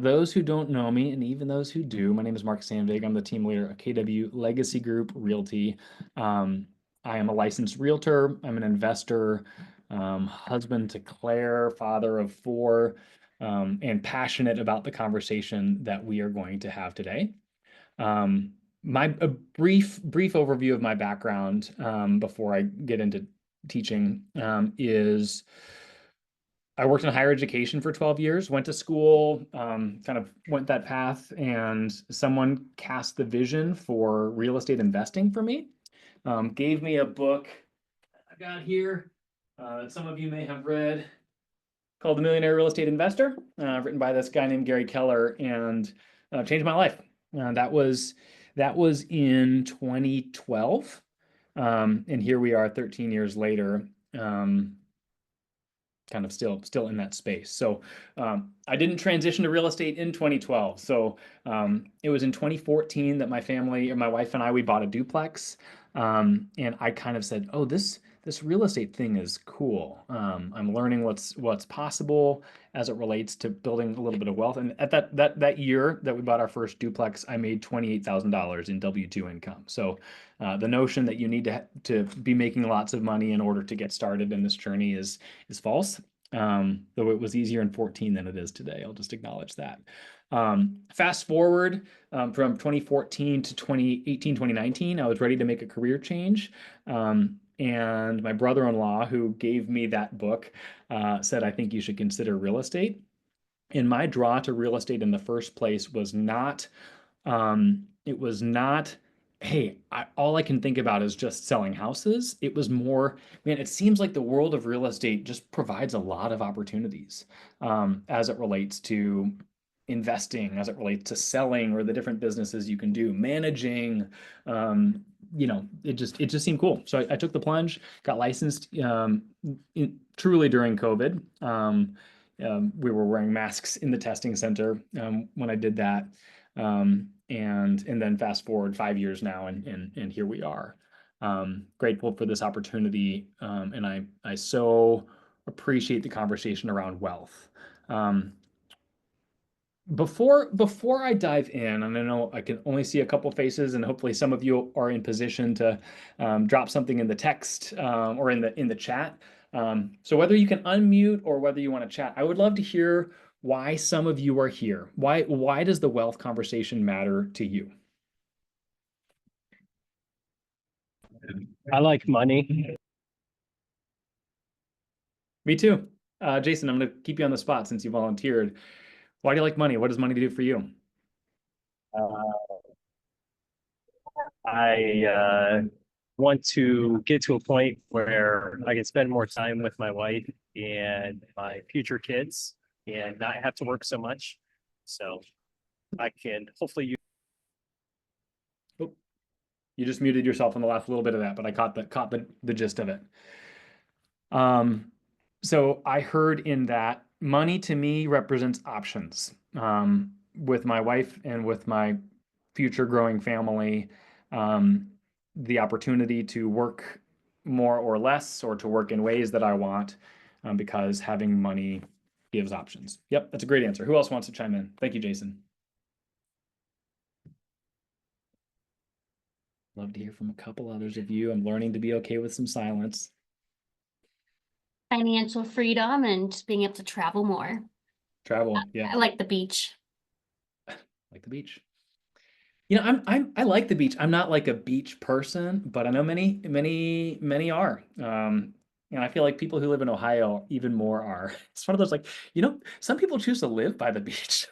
Those who don't know me, and even those who do, my name is Mark Sandvig. I'm the team leader at KW Legacy Group Realty. I am a licensed realtor. I'm an investor, husband to Claire, father of four, and passionate about the conversation that we are going to have today. A brief overview of my background before I get into teaching is I worked in higher education for 12 years, went to school, kind of went that path, and someone cast the vision for real estate investing for me. Gave me a book I've got here that some of you may have read called The Millionaire Real Estate Investor, written by this guy named Gary Keller, and changed my life. That was in 2012, and here we are 13 years later. Kind of still in that space. So I didn't transition to real estate in 2012. So it was in 2014 that my family, or my wife and I, we bought a duplex. And I kind of said, oh, this real estate thing is cool. I'm learning what's possible as it relates to building a little bit of wealth. And at that year that we bought our first duplex, I made $28,000 in W-2 income. So the notion that you need to be making lots of money in order to get started in this journey is false. Though it was easier in 14 than it is today. I'll just acknowledge that. Fast forward from 2014 to 2018, 2019, I was ready to make a career change. And my brother-in-law, who gave me that book, said, I think you should consider real estate. And my draw to real estate in the first place was not, it was not, hey, all I can think about is just selling houses. It was more, man, it seems like the world of real estate just provides a lot of opportunities as it relates to investing, as it relates to selling, or the different businesses you can do, managing. It just seemed cool. So I took the plunge, got licensed truly during COVID. We were wearing masks in the testing center when I did that. And then fast forward 5 years now, and here we are. Grateful for this opportunity, and I so appreciate the conversation around wealth. Before I dive in, and I know I can only see a couple faces, and hopefully some of you are in position to drop something in the text or in the chat. So whether you can unmute or whether you want to chat, I would love to hear why some of you are here. Why does the wealth conversation matter to you? I like money. Me too. Jason, I'm going to keep you on the spot since you volunteered. Why do you like money? What does money do for you? Uh, I want to get to a point where I can spend more time with my wife and my future kids and not have to work so much. So I can hopefully use. Oh, you just muted yourself on the last little bit of that, but I caught the gist of it. So I heard in that money to me represents options. With my wife and with my future growing family, the opportunity to work more or less, or to work in ways that I want, because having money gives options. Yep, that's a great answer. Who else wants to chime in? Thank you, Jason. Love to hear from a couple others of you. I'm learning to be okay with some silence. Financial freedom and just being able to travel more. Travel, yeah. I like the beach. Like the beach. I like the beach. I'm not like a beach person, but I know many are. And I feel like people who live in Ohio even more are. It's one of those, like, some people choose to live by the beach.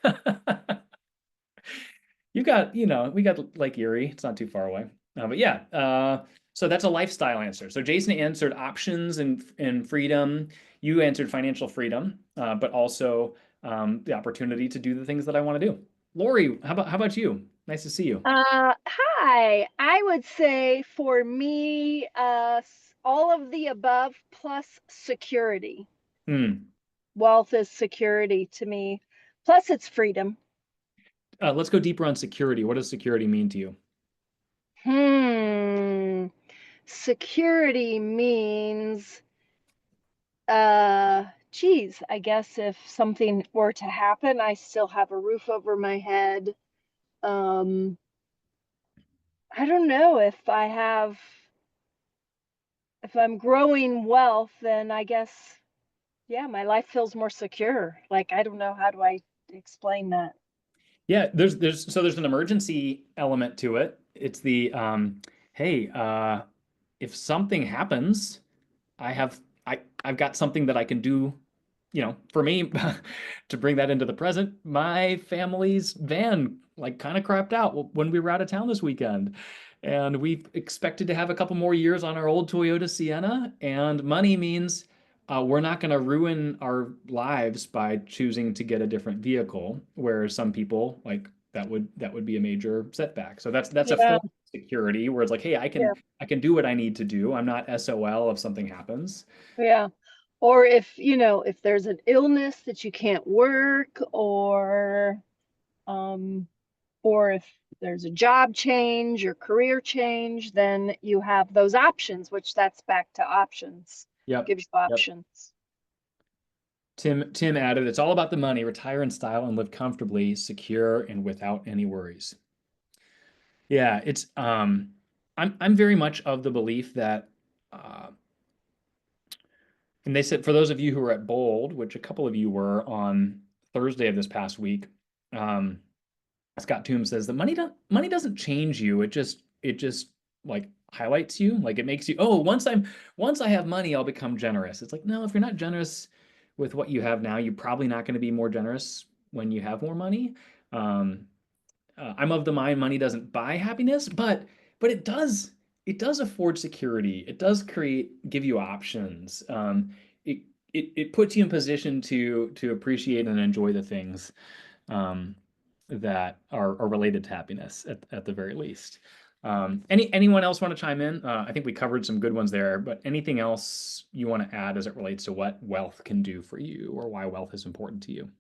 We got Lake Erie. It's not too far away. But yeah, so that's a lifestyle answer. So Jason answered options and freedom. You answered financial freedom, but also the opportunity to do the things that I want to do. Lori, how about you? Nice to see you. Hi. I would say for me, all of the above plus security. Wealth is security to me. Plus it's freedom. Let's go deeper on security. What does security mean to you? Security means geez, I guess if something were to happen, I still have a roof over my head. Um, I don't know if I'm growing wealth, then I guess, yeah, my life feels more secure. Like, I don't know, how do I explain that? Yeah, there's an emergency element to it. It's the hey, if something happens, I've got something that I can do, for me to bring that into the present. My family's van like kind of crapped out when we were out of town this weekend. And we expected to have a couple more years on our old Toyota Sienna, and money means we're not going to ruin our lives by choosing to get a different vehicle, whereas some people like that would be a major setback. So that's a Yeah, form of security where it's like, hey, I yeah, can I can do what I need to do. I'm not SOL if something happens. yeah. Or if there's an illness that you can't work, um, or if there's a job change or career change, then you have those options, which that's back to options. Yep. Gives you Yep. options. Tim added, it's all about the money. Retire in style and live comfortably, secure, and without any worries. Yeah, it's I'm very much of the belief that uh and they said for those of you who were at Bold, which a couple of you were on Thursday of this past week, um, Scott Toombs says that money doesn't change you. It just like highlights you. Like it makes you, oh, once I have money, I'll become generous. It's like, no, if you're not generous with what you have now, you're probably not going to be more generous when you have more money. Um, I'm of the mind money doesn't buy happiness, but it does afford security. It does give you options. It, it puts you in position to appreciate and enjoy the things um, that are related to happiness at the very least. Anyone else want to chime in? I think we covered some good ones there, but anything else you want to add as it relates to what wealth can do for you or why wealth is important to you?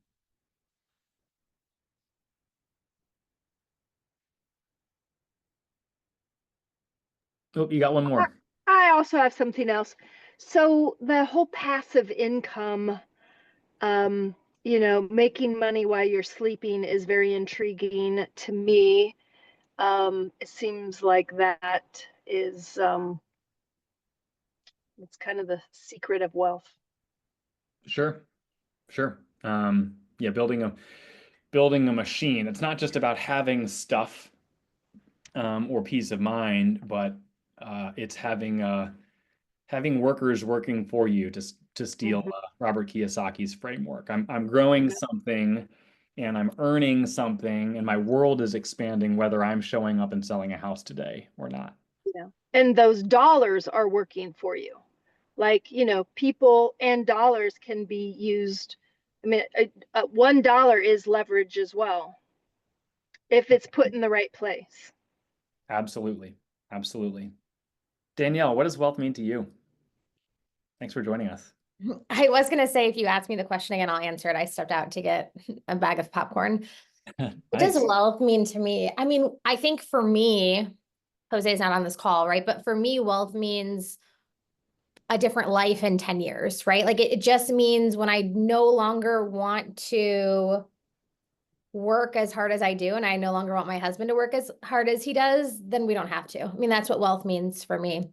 Oh, you got one I more. I also have something else. So the whole passive income, um, making money while you're sleeping is very intriguing to me. It seems like that is it's kind of the secret of wealth. Sure, sure. Yeah, building a machine. It's not just about having stuff or peace of mind, but it's having workers working for you to steal Mhm. Robert Kiyosaki's framework. I'm growing something and I'm earning something, and my world is expanding whether I'm showing up and selling a house today or not. Yeah. And those dollars are working for you. Like, people and dollars can be used. I mean, $1 is leverage as well, if it's put in the right place. Absolutely. Absolutely. Danielle, what does wealth mean to you? Thanks for joining us. I was going to say, if you ask me the question again, I'll answer it. I stepped out to get a bag of popcorn. What does Nice. wealth mean to me? I mean, I think for me, Jose's not on this call, right? But for me, wealth means a different life in 10 years, right? Like it just means when I no longer want to work as hard as I do, and I no longer want my husband to work as hard as he does, then we don't have to. I mean, that's what wealth means for me.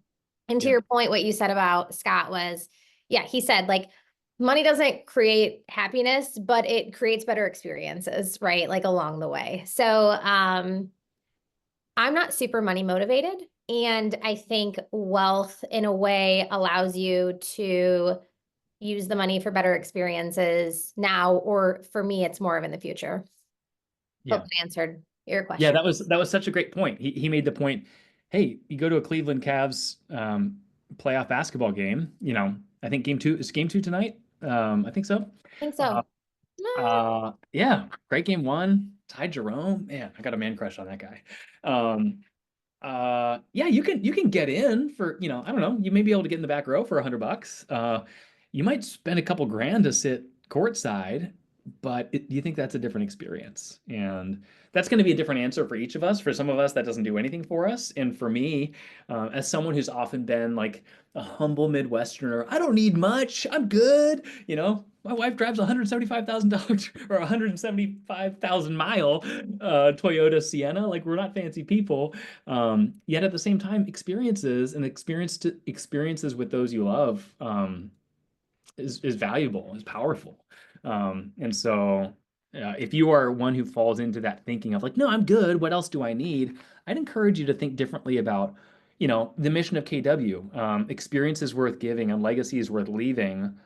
And to Yeah. your point, what you said about Scott was, yeah, he said like money doesn't create happiness, but it creates better experiences, right? Like along the way. So I'm not super money motivated. And I think wealth in a way allows you to use the money for better experiences now, or for me, it's more of in the future. Yeah. Hope that answered your Yeah, question. that was such a great point. He made the point, hey, you go to a Cleveland Cavs playoff basketball game, I think game two tonight. I think so. I think Uh, so. Ah, yeah, great game one. Ty Jerome, man, I got a man crush on that guy. Um, yeah, you can get in for, I don't know, you may be able to get in the back row for $100. You might spend a couple grand to sit courtside. do you think that's a different experience? And that's going to be a different answer for each of us. For some of us, that doesn't do anything for us. And for me, as someone who's often been like a humble Midwesterner, I don't need much. I'm good. You know, my wife drives $175,000 or 175,000 mile Toyota Sienna. Like, we're not fancy people. Yet at the same time, experiences with those you love is valuable, is powerful. And so if you are one who falls into that thinking of like, no, I'm good, what else do I need? I'd encourage you to think differently about, the mission of KW, experiences worth giving and legacies worth leaving.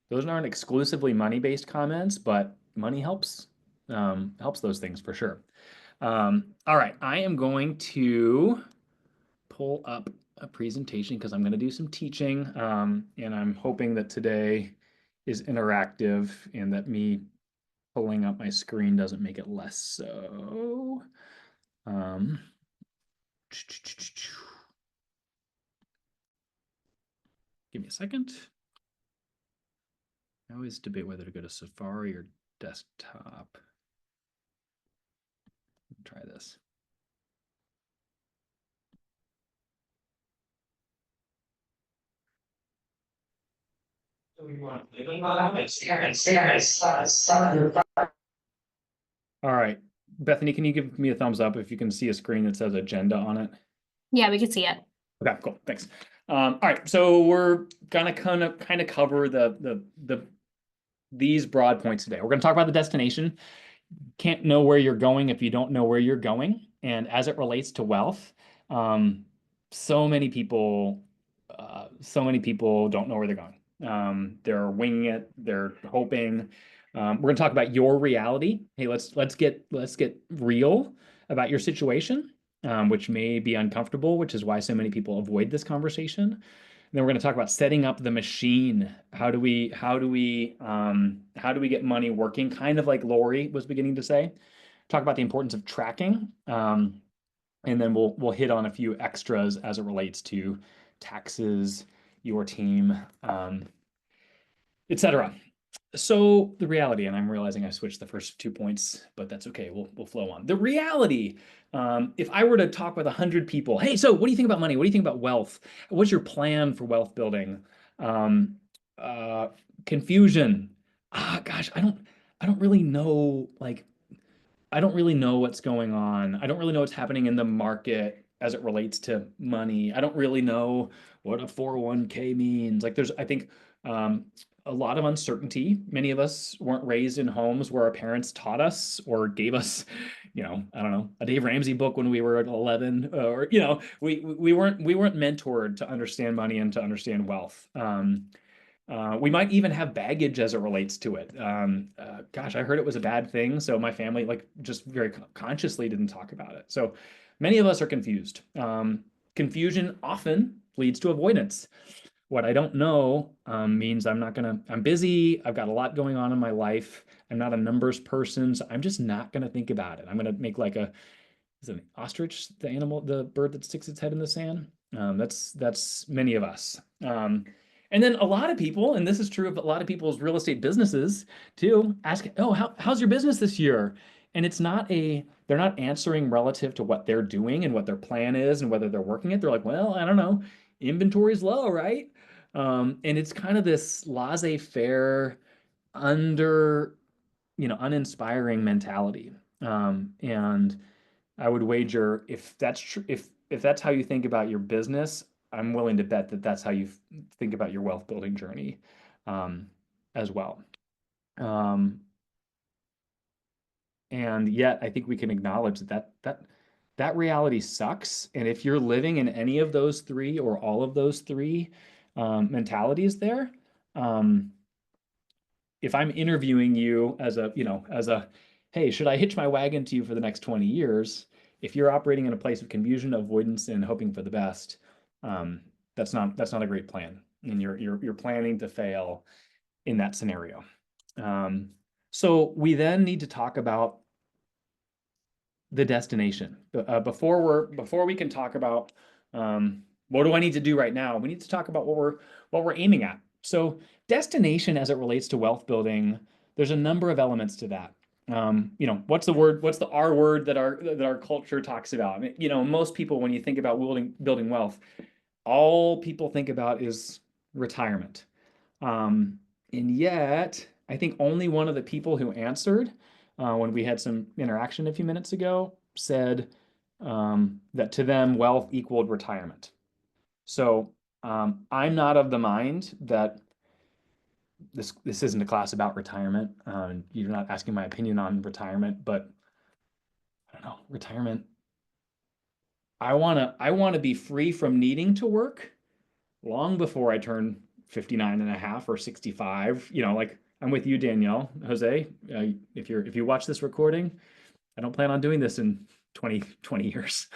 Those aren't exclusively money-based comments, but money helps those things for sure. All right, I am going to pull up a presentation because I'm going to do some teaching, and I'm hoping that today is interactive and that me pulling up my screen doesn't make it less so. Give me a second. I always debate whether to go to Safari or desktop. Try this. All right, Bethany, can you give me a thumbs up if you can see a screen that says agenda on it? Yeah, we can see it. Okay, cool, thanks. All right, so we're gonna kind of cover these broad points today. We're gonna talk about the destination. Can't know where you're going if you don't know where you're going. And as it relates to wealth, so many people don't know where they're going. They're winging it. They're hoping. We're going to talk about your reality. Hey, let's get real about your situation, which may be uncomfortable, which is why so many people avoid this conversation. And then we're going to talk about setting up the machine. How do we get money working? Kind of like Lori was beginning to say. Talk about the importance of tracking. And then we'll hit on a few extras as it relates to taxes, your team, etc. So the reality, and I'm realizing I switched the first 2 points, but that's okay. We'll flow on. The reality, if I were to talk with 100 people, hey, so what do you think about money? What do you think about wealth? What's your plan for wealth building? Confusion. Gosh, I don't really know, like, I don't really know what's going on. I don't really know what's happening in the market as it relates to money. I don't really know what a 401k means. Like, I think, a lot of uncertainty. Many of us weren't raised in homes where our parents taught us or gave us, I don't know, a Dave Ramsey book when we were 11, or, we weren't mentored to understand money and to understand wealth. We might even have baggage as it relates to it. Gosh, I heard it was a bad thing, so my family just very consciously didn't talk about it. So many of us are confused. Confusion often leads to avoidance. What I don't know means I'm busy. I've got a lot going on in my life. I'm not a numbers person, so I'm just not gonna think about it. I'm gonna make is it an ostrich, the bird that sticks its head in the sand? That's many of us. And then a lot of people, and this is true of a lot of people's real estate businesses too, ask, oh, how's your business this year? And they're not answering relative to what they're doing and what their plan is and whether they're working it. They're like, well, I don't know, inventory's low, right? And it's kind of this laissez-faire, uninspiring mentality. And I would wager if that's true, if that's how you think about your business, I'm willing to bet that that's how you think about your wealth building journey, as well. And yet, I think we can acknowledge that reality sucks. And if you're living in any of those three or all of those three mentalities there, if I'm interviewing you as a, hey, should I hitch my wagon to you for the next 20 years? If you're operating in a place of confusion, avoidance, and hoping for the best, that's not a great plan. And you're planning to fail in that scenario. So we then need to talk about the destination. Before we can talk about what do I need to do right now, we need to talk about what we're aiming at. So destination as it relates to wealth building, there's a number of elements to that. What's the R word that our culture talks about? I mean, most people, when you think about building wealth, all people think about is retirement. And yet, I think only one of the people who answered when we had some interaction a few minutes ago said that to them, wealth equaled retirement. So I'm not of the mind that this isn't a class about retirement. You're not asking my opinion on retirement, but I don't know, retirement. I wanna be free from needing to work long before I turn 59 and a half or 65. Like I'm with you, Danielle, Jose. If you watch this recording, I don't plan on doing this in 20 years.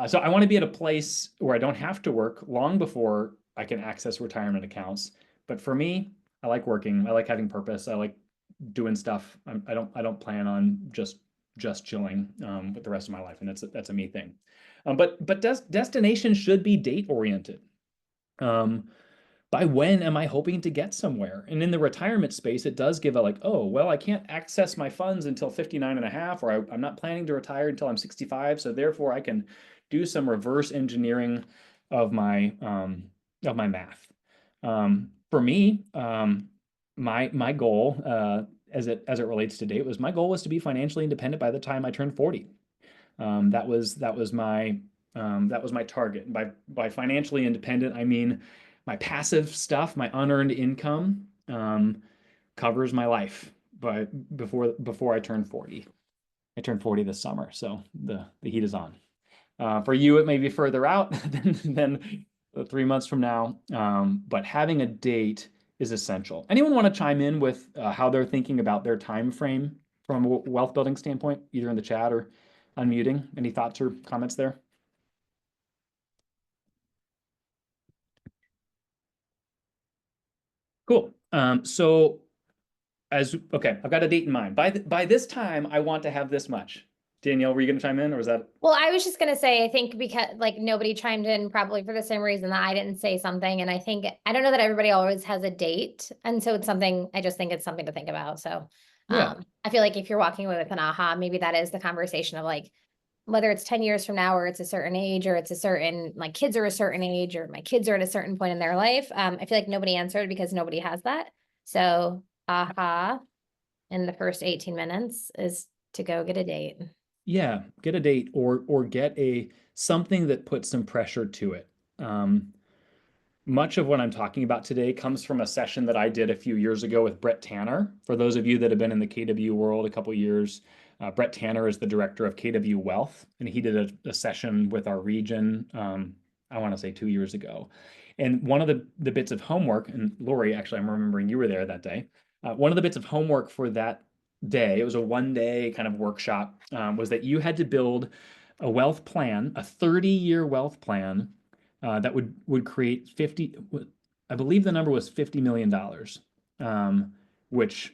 So I want to be at a place where I don't have to work long before I can access retirement accounts. But for me, I like working. I like having purpose. I like doing stuff. I don't plan on just chilling with the rest of my life, and that's a me thing. But destination should be date oriented. By when am I hoping to get somewhere? And in the retirement space, it does give a like, oh, well, I can't access my funds until 59 and a half, or I'm not planning to retire until I'm 65. So therefore I can do some reverse engineering of my math. For me, my goal, as it relates to date, my goal was to be financially independent by the time I turned 40. That was my target. And by financially independent, I mean my passive stuff, my unearned income, covers my life. But before I turned 40, I turned 40 this summer, so the heat is on. For you, it may be further out than 3 months from now, but having a date is essential. Anyone want to chime in with how they're thinking about their time frame from a wealth building standpoint, either in the chat or unmuting? Any thoughts or comments there? Cool. So okay, I've got a date in mind. By this time, I want to have this much. Danielle, were you going to chime in, or was that? Well, I was just going to say, I think because like nobody chimed in probably for the same reason that I didn't say something. And I don't know that everybody always has a date. And so I just think it's something to think about. So Yeah. I feel like if you're walking away with an aha, maybe that is the conversation of like, whether it's 10 years from now, or it's a certain age, or it's a certain, like kids are a certain age, or my kids are at a certain point in their life. I feel like nobody answered because nobody has that. So aha, in the first 18 minutes is to go get a date. Yeah, get a date or get something that puts some pressure to it. Much of what I'm talking about today comes from a session that I did a few years ago with Brett Tanner. For those of you that have been in the KW world a couple years, Brett Tanner is the director of KW Wealth, and he did a session with our region, I want to say 2 years ago. And one of the bits of homework, and Lori, actually, I'm remembering you were there that day. One of the bits of homework for that day, it was a 1-day kind of workshop, was that you had to build a wealth plan, a 30-year wealth plan that would create 50, I believe the number was $50 million, which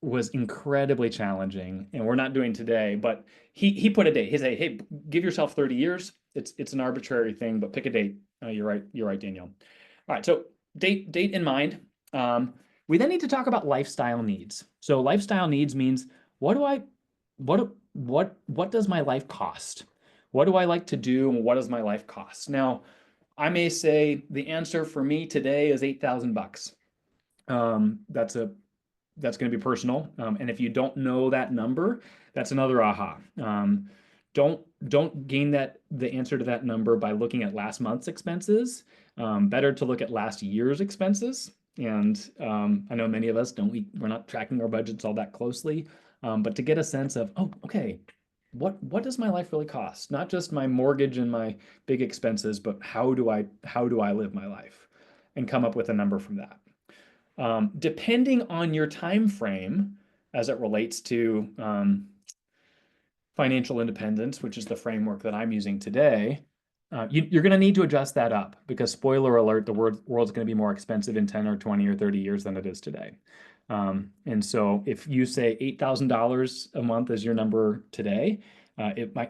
was incredibly challenging, and we're not doing today, but he put a date. He said, hey, give yourself 30 years. It's an arbitrary thing, but pick a date. You're right, Danielle. All right, so date in mind. We then need to talk about lifestyle needs. So lifestyle needs means what does my life cost? What do I like to do, and what does my life cost? Now, I may say the answer for me today is $8,000. That's going to be personal. And if you don't know that number, that's another aha. Don't gain the answer to that number by looking at last month's expenses. Better to look at last year's expenses. And I know many of us we're not tracking our budgets all that closely, but to get a sense of, oh, okay, what does my life really cost? Not just my mortgage and my big expenses, but how do I live my life, and come up with a number from that. Depending on your time frame as it relates to financial independence, which is the framework that I'm using today, you're going to need to adjust that up, because spoiler alert, the world's going to be more expensive in 10 or 20 or 30 years than it is today. And so if you say $8,000 a month is your number today,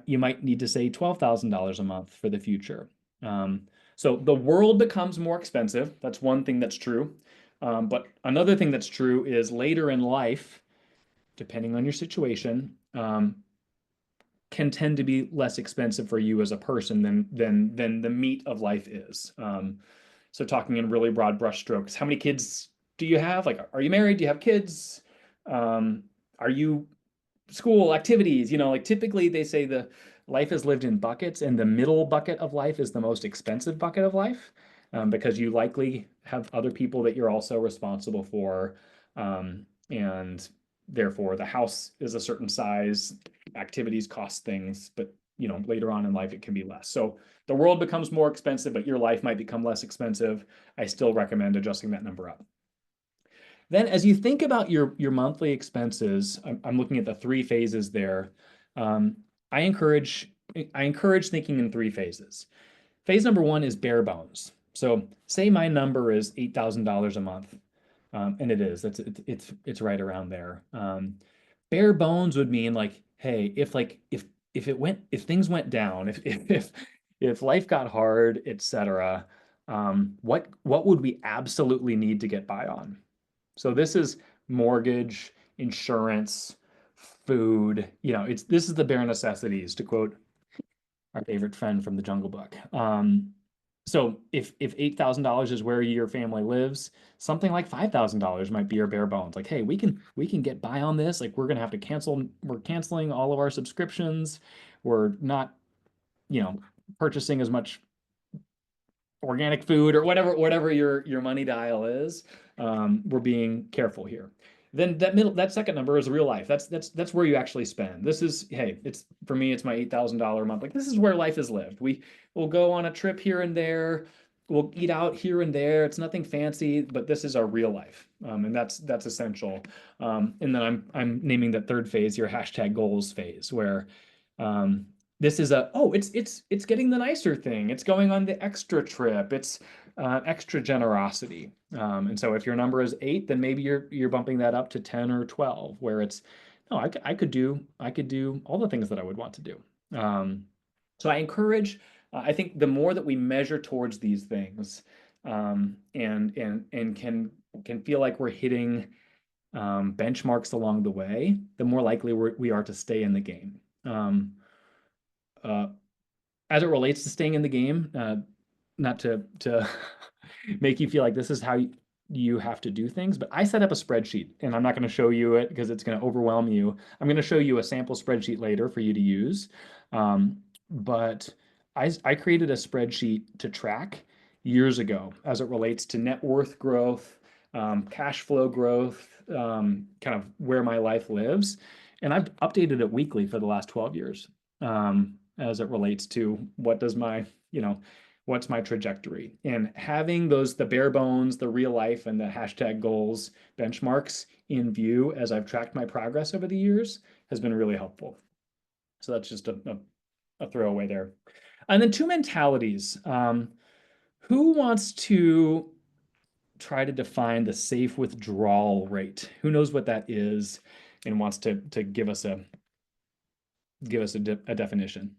you might need to say $12,000 a month for the future. So the world becomes more expensive. That's one thing that's true. But another thing that's true is later in life, depending on your situation, can tend to be less expensive for you as a person than the meat of life is. So talking in really broad brush strokes, how many kids do you have? Like, are you married? Do you have kids? Are you school activities? Like typically they say the life is lived in buckets, and the middle bucket of life is the most expensive bucket of life, because you likely have other people that you're also responsible for, and therefore the house is a certain size, activities cost things, but later on in life it can be less. So the world becomes more expensive, but your life might become less expensive. I still recommend adjusting that number up. Then as you think about your monthly expenses, I'm looking at the 3 phases there. Um, I encourage thinking in 3 phases. Phase number 1 is bare bones. So say my number is $8,000 a month, and it is. It's right around there. Bare bones would mean like, hey, if things went down, if life got hard, etc., what would we absolutely need to get by on? So this is mortgage, insurance, food. This is the bare necessities, to quote our favorite friend from the Jungle Book. So if $8,000 is where your family lives, something like $5,000 might be your bare bones. Like, hey, we can get by on this. Like, we're canceling all of our subscriptions. We're not, purchasing as much organic food or whatever your money dial is. We're being careful here. Then that second number is real life. That's where you actually spend. This is, hey, it's for me, it's my $8,000 a month. Like, this is where life is lived. We'll go on a trip here and there. We'll eat out here and there. It's nothing fancy, but this is our real life, and that's essential. And then I'm naming that third phase your #goals phase, where this is it's getting the nicer thing. It's going on the extra trip. It's extra generosity. And so if your number is 8, then maybe you're bumping that up to 10 or 12, where it's, no, I could do all the things that I would want to do. So I encourage, I think the more that we measure towards these things, and can feel like we're hitting benchmarks along the way, the more likely we are to stay in the game. As it relates to staying in the game, not to make you feel like this is how you have to do things, but I set up a spreadsheet, and I'm not going to show you it because it's going to overwhelm you. I'm going to show you a sample spreadsheet later for you to use. But I created a spreadsheet to track years ago as it relates to net worth growth, cash flow growth, kind of where my life lives. And I've updated it weekly for the last 12 years, as it relates to what's my trajectory. And having the bare bones, the real life, and the #goals benchmarks in view as I've tracked my progress over the years has been really helpful. So that's just a throwaway there. And then 2 mentalities. Who wants to try to define the safe withdrawal rate? Who knows what that is and wants to give us a definition?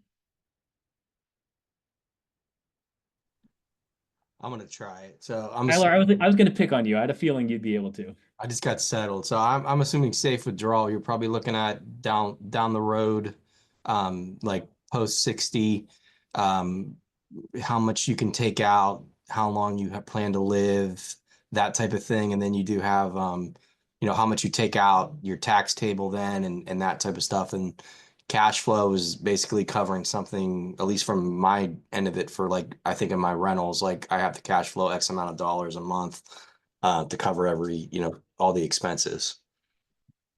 I'm gonna try it. So Tyler, I was going to pick on you. I had a feeling you'd be able to. I just got settled. So I'm assuming safe withdrawal. You're probably looking at down the road, like post 60, how much you can take out, how long you have planned to live, that type of thing. And then you do have, how much you take out, your tax table then, and that type of stuff. And cash flow is basically covering something, at least from my end of it, for like, I think in my rentals, like I have to cash flow X amount of dollars a month to cover all the expenses.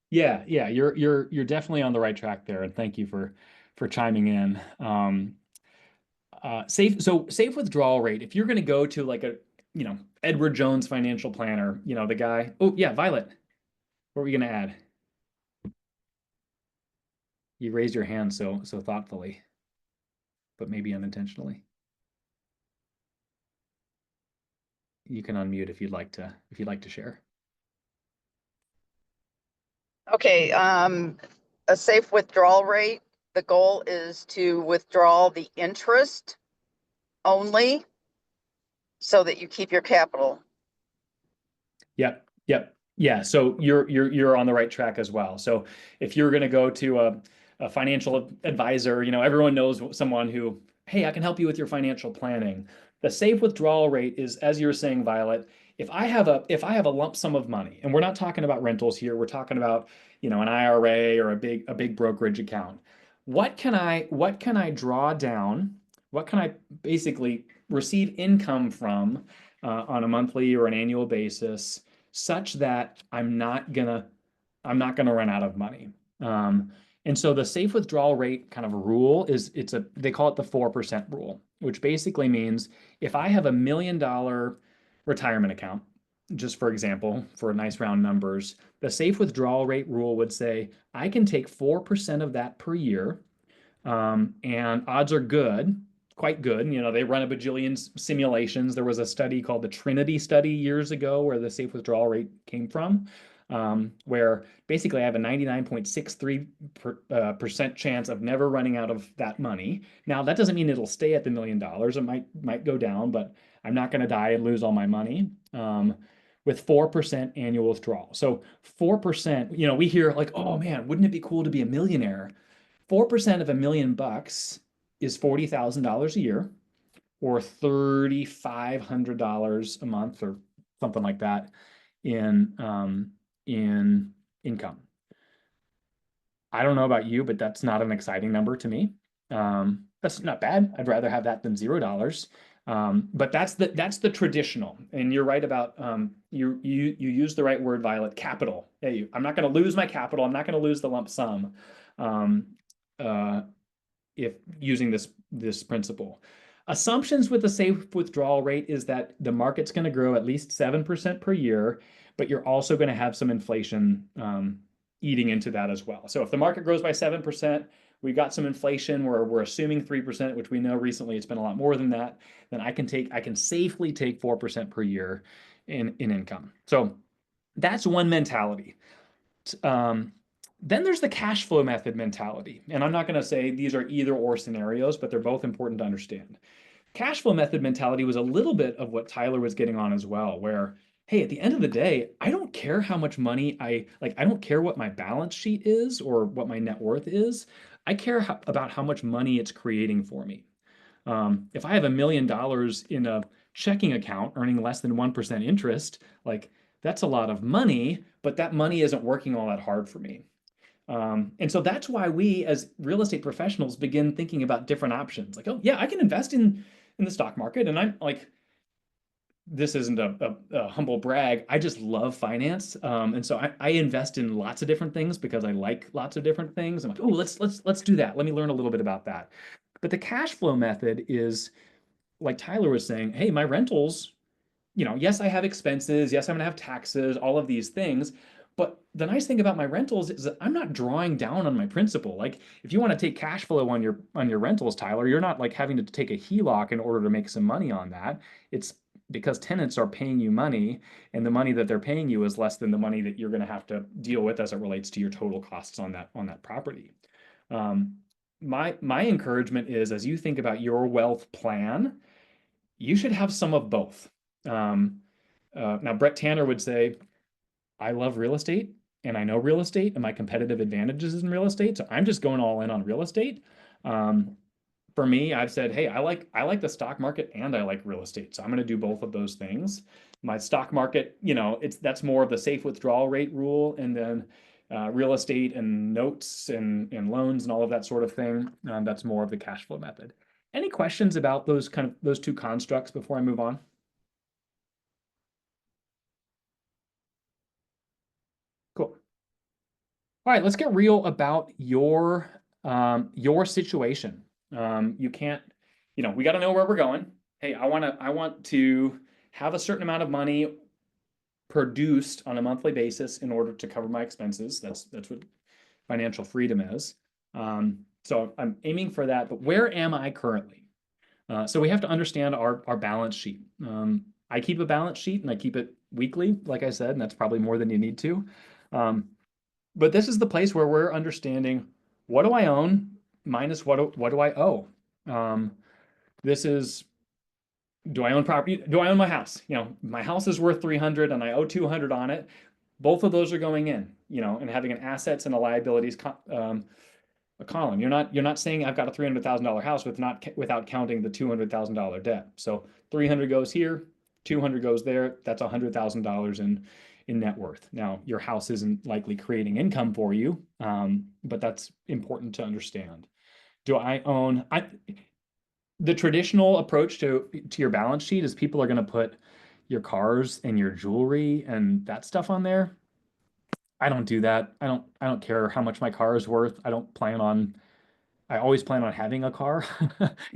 Yeah, you're definitely on the right track there, and thank you for chiming in. Safe withdrawal rate. If you're going to go to like a Edward Jones financial planner, the guy. Oh yeah, Violet. What were we going to add? You raised your hand so thoughtfully, but maybe unintentionally. You can unmute if you'd like to share. Okay, a safe withdrawal rate. The goal is to withdraw the interest only so that you keep your capital. Yep. Yep. Yeah. So you're on the right track as well. So if you're going to go to a financial advisor, everyone knows someone who, hey, I can help you with your financial planning. The safe withdrawal rate is, as you were saying, Violet, if I have a lump sum of money, and we're not talking about rentals here, we're talking about, an IRA or a big brokerage account. What can I draw down? What can I basically receive income from on a monthly or an annual basis, such that I'm not gonna run out of money. Um, and so the safe withdrawal rate kind of rule is they call it the 4% rule, which basically means if I have $1 million retirement account, just for example, for nice round numbers, the safe withdrawal rate rule would say I can take 4% of that per year, and odds are good, quite good. They run a bajillion simulations. There was a study called the Trinity study years ago where the safe withdrawal rate came from, where basically I have a 99.63% chance of never running out of that money. Now, that doesn't mean it'll stay at the $1 million. It might go down, but I'm not going to die and lose all my money. With 4% annual withdrawal. So 4%, we hear like, oh man, wouldn't it be cool to be a millionaire? 4% of $1 million is $40,000 a year, or $3,500 a month, or something like that in income. I don't know about you, but that's not an exciting number to me. That's not bad. I'd rather have that than $0. But that's the traditional. And you're right about you use the right word, Violet. Capital. Hey, I'm not going to lose my capital. I'm not going to lose the lump sum. If using this principle. Assumptions with the safe withdrawal rate is that the market's going to grow at least 7% per year, but you're also going to have some inflation eating into that as well. So if the market grows by 7%, we've got some inflation where we're assuming 3%, which we know recently it's been a lot more than that, then I can safely take 4% per year in income. So that's one mentality. Then there's the cash flow method mentality. And I'm not going to say these are either or scenarios, but they're both important to understand. Cash flow method mentality was a little bit of what Tyler was getting on as well, where, hey, at the end of the day, I don't care how much money I don't care what my balance sheet is or what my net worth is. I care about how much money it's creating for me. If I have $1 million in a checking account earning less than 1% interest, that's a lot of money, but that money isn't working all that hard for me. And so that's why we as real estate professionals begin thinking about different options. Like, oh yeah, I can invest in the stock market. And I'm like, this isn't a humble brag. I just love finance. And so I invest in lots of different things because I like lots of different things. I'm like, oh, let's do that. Let me learn a little bit about that. But the cash flow method is, like Tyler was saying, hey, my rentals, yes, I have expenses. Yes, I'm going to have taxes, all of these things. But the nice thing about my rentals is that I'm not drawing down on my principal. Like if you want to take cash flow on your rentals, Tyler, you're not like having to take a HELOC in order to make some money on that. It's because tenants are paying you money, and the money that they're paying you is less than the money that you're going to have to deal with as it relates to your total costs on that property. My encouragement is, as you think about your wealth plan, you should have some of both. Now, Brett Tanner would say, I love real estate and I know real estate and my competitive advantages in real estate. So I'm just going all in on real estate. For me, I've said, hey, I like the stock market and I like real estate. So I'm going to do both of those things. My stock market, that's more of the safe withdrawal rate rule. And then real estate and notes and loans and all of that sort of thing. That's more of the cash flow method. Any questions about those two constructs before I move on? Cool. All right, let's get real about your situation. You can't, we got to know where we're going. Hey, I want to have a certain amount of money produced on a monthly basis in order to cover my expenses. That's what financial freedom is. So I'm aiming for that, but where am I currently? So we have to understand our balance sheet. I keep a balance sheet and I keep it weekly, like I said, and that's probably more than you need to. But this is the place where we're understanding, what do I own minus what do I owe? This is do I own property? Do I own my house? You know, my house is worth 300 and I owe 200 on it. Both of those are going in, you know, and having an assets and a liabilities a column. You're not saying I've got a $300,000 house without counting the $200,000 debt. So 300 goes here, 200 goes there. That's $100,000 in net worth. Now, your house isn't likely creating income for you, but that's important to understand. Do I own? The traditional approach to your balance sheet is people are going to put your cars and your jewelry and that stuff on there. I don't do that. I don't care how much my car is worth. I always plan on having a car.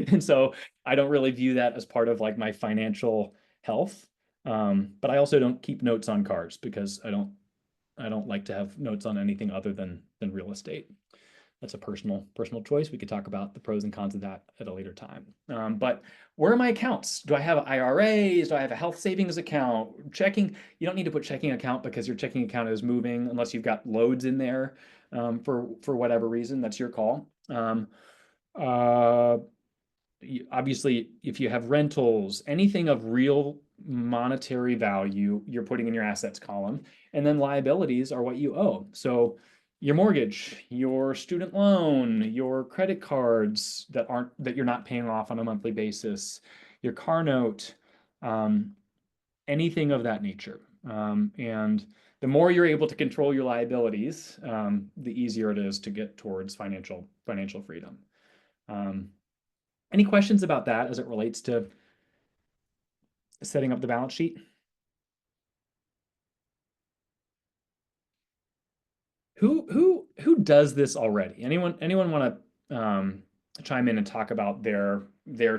And so I don't really view that as part of like my financial health. But I also don't keep notes on cars because I don't like to have notes on anything other than real estate. That's a personal choice. We could talk about the pros and cons of that at a later time. But where are my accounts? Do I have IRAs? Do I have a health savings account? Checking, you don't need to put checking account because your checking account is moving unless you've got loads in there for whatever reason. That's your call. Obviously, if you have rentals, anything of real monetary value, you're putting in your assets column. And then liabilities are what you owe. So your mortgage, your student loan, your credit cards that you're not paying off on a monthly basis, your car note, anything of that nature. And the more you're able to control your liabilities, the easier it is to get towards financial freedom. Any questions about that as it relates to setting up the balance sheet? Who does this already? Anyone want to chime in and talk about their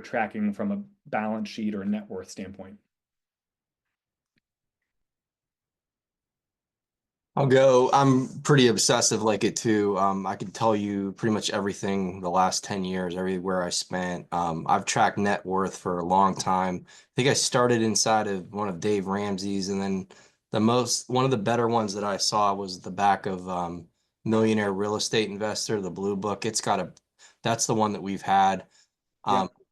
tracking from a balance sheet or a net worth standpoint? I'll go. I'm pretty obsessive like it too. I can tell you pretty much everything the last 10 years, everywhere I spent. I've tracked net worth for a long time. I think I started inside of one of Dave Ramsey's, and then one of the better ones that I saw was the back of Millionaire Real Estate Investor, the blue book. That's the one that we've had.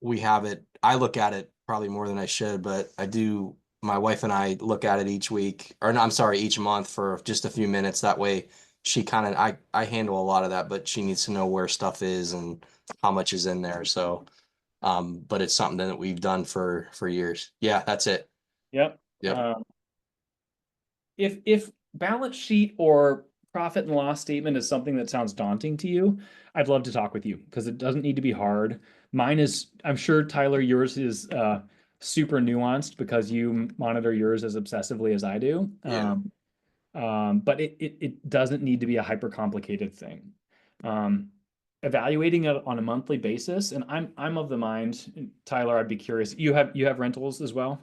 We have it. I look at it probably more than I should, but I do. My wife and I look at it each week, or no, I'm sorry, each month for just a few minutes. That way she I handle a lot of that, but she needs to know where stuff is and how much is in there. So, but it's something that we've done for years. Yeah, that's it. Yep. Yep. If balance sheet or profit and loss statement is something that sounds daunting to you, I'd love to talk with you because it doesn't need to be hard. Mine is, I'm sure, Tyler, yours is super nuanced because you monitor yours as obsessively as I do. Yeah. But it doesn't need to be a hyper complicated thing. Evaluating it on a monthly basis, and I'm of the mind, Tyler, I'd be curious. You have rentals as well?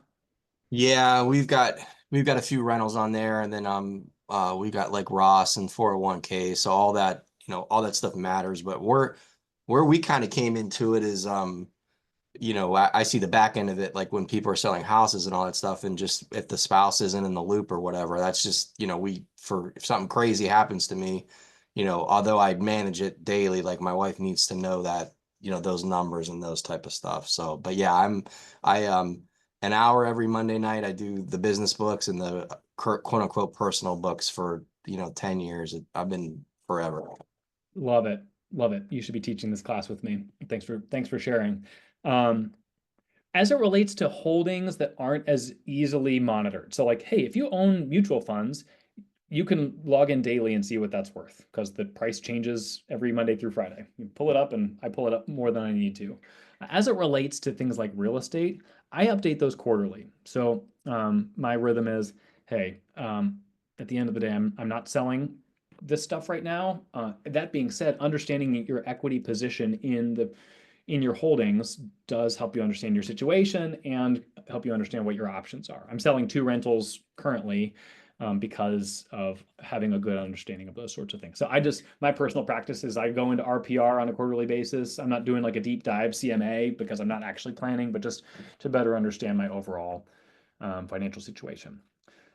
Yeah, we've got a few rentals on there, and then we got like Ross and 401k. So all that, all that stuff matters. But where we kind of came into it is I see the back end of it, like when people are selling houses and all that stuff, and just if the spouse isn't in the loop or whatever, that's just, if something crazy happens to me, although I manage it daily, like my wife needs to know that, those numbers and those type of stuff. So, but yeah, an hour every Monday night, I do the business books and the quote unquote personal books for, 10 years. I've been forever. Love it. Love it. You should be teaching this class with me. Thanks for sharing. As it relates to holdings that aren't as easily monitored. So like, hey, if you own mutual funds, you can log in daily and see what that's worth because the price changes every Monday through Friday. You pull it up and I pull it up more than I need to. As it relates to things like real estate, I update those quarterly. So my rhythm is, hey, at the end of the day, I'm not selling this stuff right now. That being said, understanding your equity position in your holdings does help you understand your situation and help you understand what your options are. I'm selling 2 rentals currently because of having a good understanding of those sorts of things. So my personal practice is I go into RPR on a quarterly basis. I'm not doing like a deep dive CMA because I'm not actually planning, but just to better understand my overall financial situation.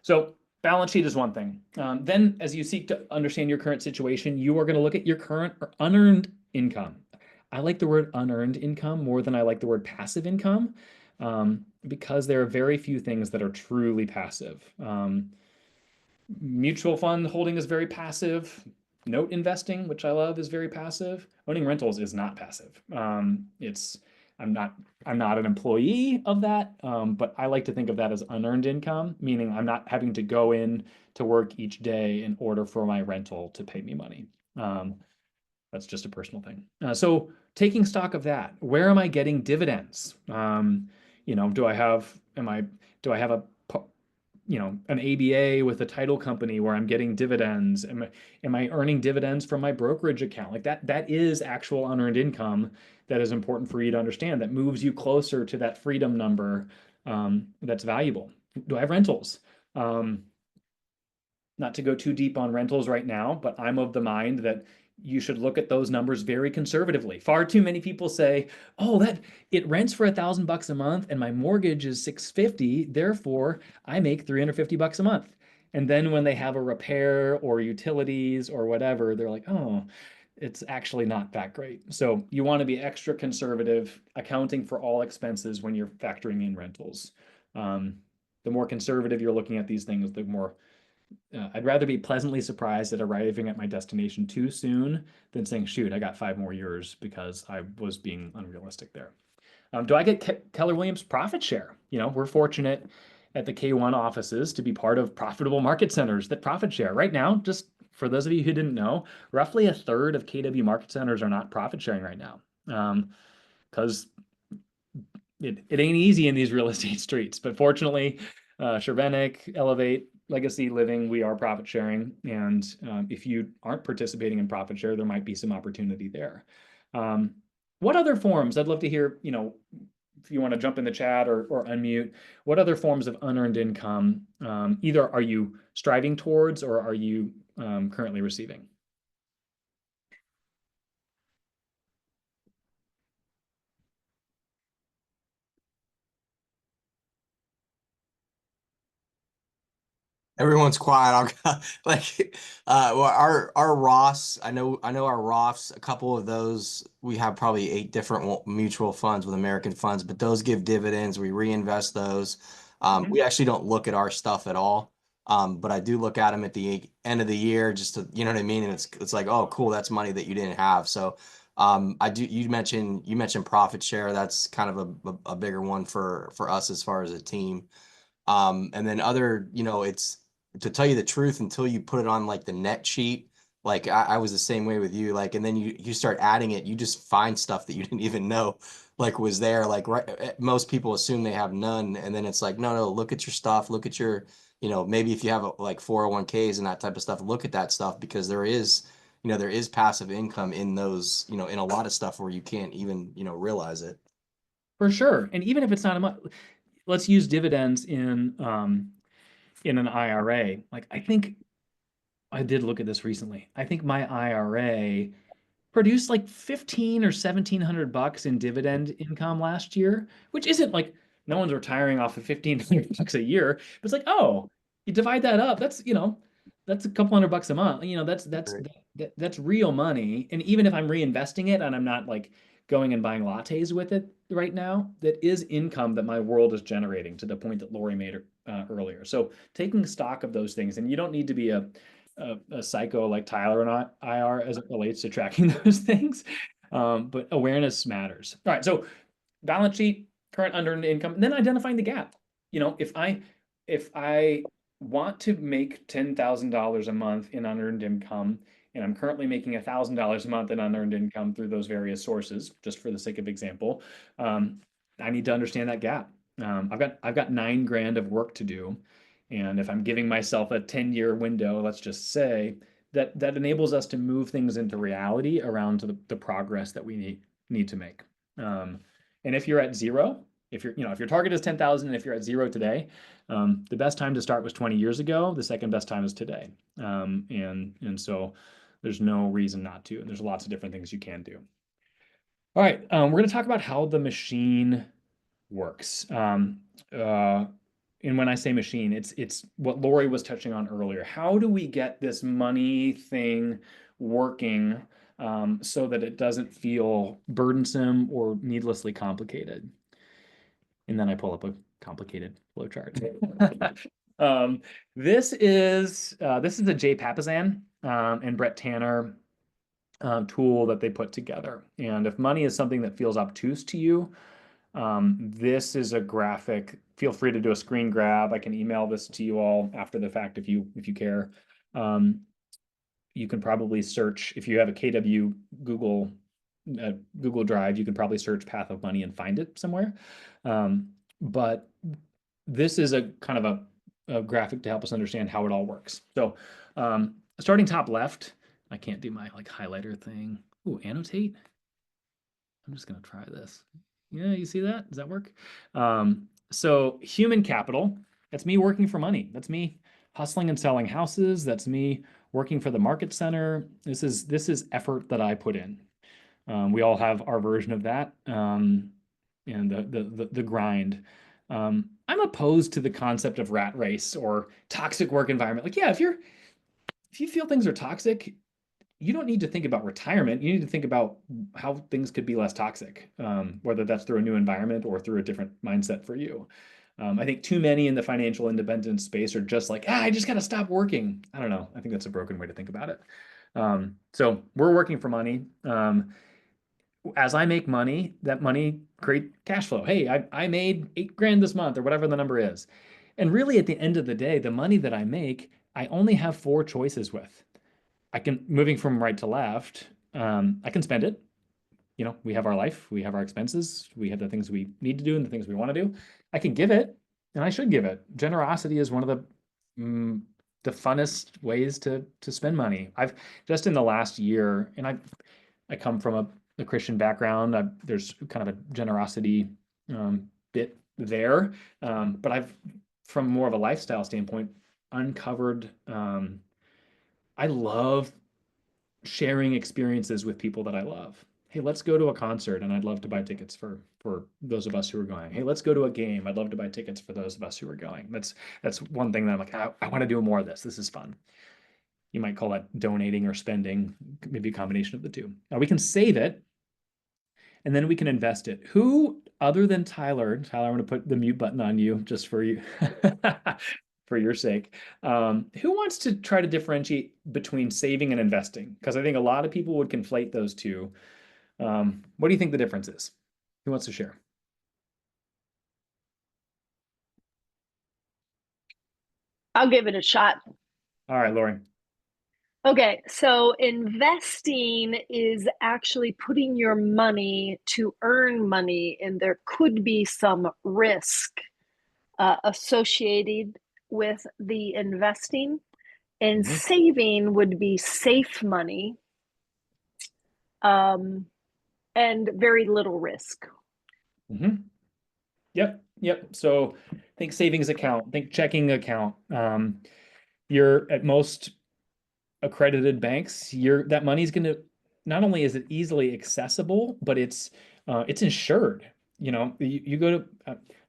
So balance sheet is one thing. Then as you seek to understand your current situation, you are going to look at your current or unearned income. I like the word unearned income more than I like the word passive income. because there are very few things that are truly passive. Mutual fund holding is very passive. Note investing, which I love, is very passive. Owning rentals is not passive. I'm not an employee of that, but I like to think of that as unearned income, meaning I'm not having to go in to work each day in order for my rental to pay me money. That's just a personal thing. So taking stock of that, where am I getting dividends? Do I have a an ABA with a title company where I'm getting dividends? Am I earning dividends from my brokerage account? Like that is actual unearned income that is important for you to understand, that moves you closer to that freedom number, that's valuable. Do I have rentals? Not to go too deep on rentals right now, but I'm of the mind that you should look at those numbers very conservatively. Far too many people say, "Oh, that it rents for $1,000 a month, and my mortgage is $650. Therefore, I make $350 a month." And then when they have a repair or utilities or whatever, they're like, "Oh, it's actually not that great." So you want to be extra conservative, accounting for all expenses when you're factoring in rentals. The more conservative you're looking at these things, the more I'd rather be pleasantly surprised at arriving at my destination too soon than saying, shoot, I got 5 more years because I was being unrealistic there. Do I get Keller Williams profit share? We're fortunate at the K1 offices to be part of profitable market centers that profit share. Right now, just for those of you who didn't know, roughly a third of KW market centers are not profit sharing right now. Because it ain't easy in these real estate streets, but fortunately, Shervenic, Elevate, Legacy Living, we are profit sharing. And if you aren't participating in profit share, there might be some opportunity there. What other forms? I'd love to hear, if you want to jump in the chat or unmute, what other forms of unearned income either are you striving towards or are you currently receiving? Everyone's quiet. Well, our Ross, I know our Roths, a couple of those, we have probably 8 different mutual funds with American funds, but those give dividends. We reinvest those. We actually don't look at our stuff at all. But I do look at them at the end of the year just to, you know what I mean? And it's like, oh, cool, that's money that you didn't have. So you mentioned profit share. That's kind of a bigger one for us as far as a team. And then it's, to tell you the truth, until you put it on like the net sheet, like I was the same way with you, like, and then you start adding it, you just find stuff that you didn't even know like was there. Like most people assume they have none, and then it's like, no, look at your stuff, look at your, maybe if you have like 401ks and that type of stuff, look at that stuff, because there is passive income in those, in a lot of stuff where you can't even, realize it. For sure. And even if it's not a month, let's use dividends in an IRA. Like, I think I did look at this recently. I think my IRA produced like 15 or $1,700 in dividend income last year, which isn't like, no one's retiring off of $1,500 a year, but it's like, oh, you divide that up, that's that's a couple $100 a month. That's real money. And even if I'm reinvesting it and I'm not like going and buying lattes with it right now, that is income that my world is generating, to the point that Lori made earlier. So taking stock of those things, and you don't need to be a psycho like Tyler and I are as it relates to tracking those things. But awareness matters. All right. So balance sheet, current unearned income, and then identifying the gap. If I want to make $10,000 a month in unearned income, and I'm currently making $1,000 a month in unearned income through those various sources, just for the sake of example, I need to understand that gap. I've got 9 grand of work to do. And if I'm giving myself a 10-year window, let's just say, that enables us to move things into reality around the progress that we need to make. And if you're at zero, if your target is 10,000 and if you're at zero today, the best time to start was 20 years ago. The second best time is today. And so there's no reason not to. And there's lots of different things you can do. All right, we're going to talk about how the machine works. And when I say machine, it's what Lori was touching on earlier. How do we get this money thing working so that it doesn't feel burdensome or needlessly complicated? And then I pull up complicated flow chart. This is a Jay Papasan and Brett Tanner tool that they put together. And if money is something that feels obtuse to you, this is a graphic. Feel free to do a screen grab. I can email this to you all after the fact if you care. You can probably search, if you have a KW Google Drive, you can probably search path of money and find it somewhere. But this is a kind of a graphic to help us understand how it all works. So starting top left, I can't do my like highlighter thing. Ooh, annotate. I'm just gonna try this. Yeah, you see that? Does that work? So human capital, that's me working for money. That's me hustling and selling houses. That's me working for the market center. This is effort that I put in. We all have our version of that, and the grind. I'm opposed to the concept of rat race or toxic work environment. Like, yeah, if you feel things are toxic, you don't need to think about retirement. You need to think about how things could be less toxic, whether that's through a new environment or through a different mindset for you. I think too many in the financial independence space are just like, I just got to stop working. I don't know. I think that's a broken way to think about it. So we're working for money. As I make money, that money create cash flow. Hey, I made $8,000 this month or whatever the number is. And really at the end of the day, the money that I make, I only have 4 choices with. I can, moving from right to left, I can spend it. You know, we have our life, we have our expenses, we have the things we need to do and the things we want to do. I can give it, and I should give it. Generosity is one of the funnest ways to spend money. I've just in the last year, and I come from a Christian background. There's kind of a generosity bit there, but I've, from more of a lifestyle standpoint, uncovered. I love sharing experiences with people that I love. Hey, let's go to a concert, and I'd love to buy tickets for those of us who are going. Hey, let's go to a game. I'd love to buy tickets for those of us who are going. That's one thing that I'm like, I want to do more of this. This is fun. You might call that donating or spending, maybe a combination of the two. Now we can save it, and then we can invest it. Who other than Tyler, I'm going to put the mute button on you just for you, for your sake. Who wants to try to differentiate between saving and investing? Because I think a lot of people would conflate those two. What do you think the difference is? Who wants to share? I'll give it a shot. All right, Lori. Okay, so investing is actually putting your money to earn money, and there could be some risk associated with the investing. And saving would be safe money, and very little risk. Yep. So think savings account, think checking account. You're at most accredited banks, that money's going to, not only is it easily accessible, but it's insured. You know, you go to,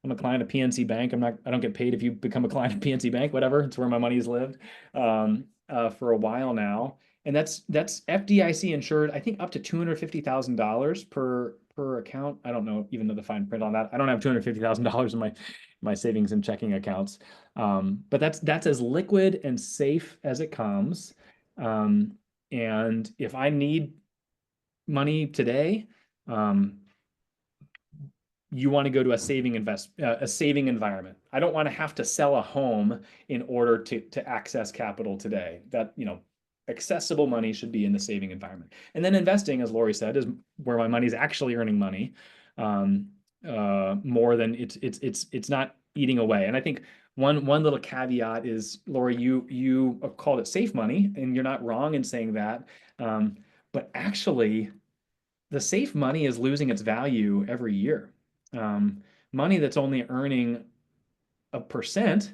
I'm a client of PNC Bank. I don't get paid if you become a client of PNC Bank, whatever. It's where my money's lived for a while now. And that's FDIC insured, I think up to $250,000 per account. I don't know, even though the fine print on that. I don't have $250,000 in my savings and checking accounts. But that's as liquid and safe as it comes. And if I need money today, you want to go to a saving environment. I don't want to have to sell a home in order to access capital today. That, accessible money should be in the saving environment. And then investing, as Lori said, is where my money is actually earning money, more than it's not eating away. And I think one little caveat is, Lori, you called it safe money, and you're not wrong in saying that. But actually, the safe money is losing its value every year. Money that's only earning 1%,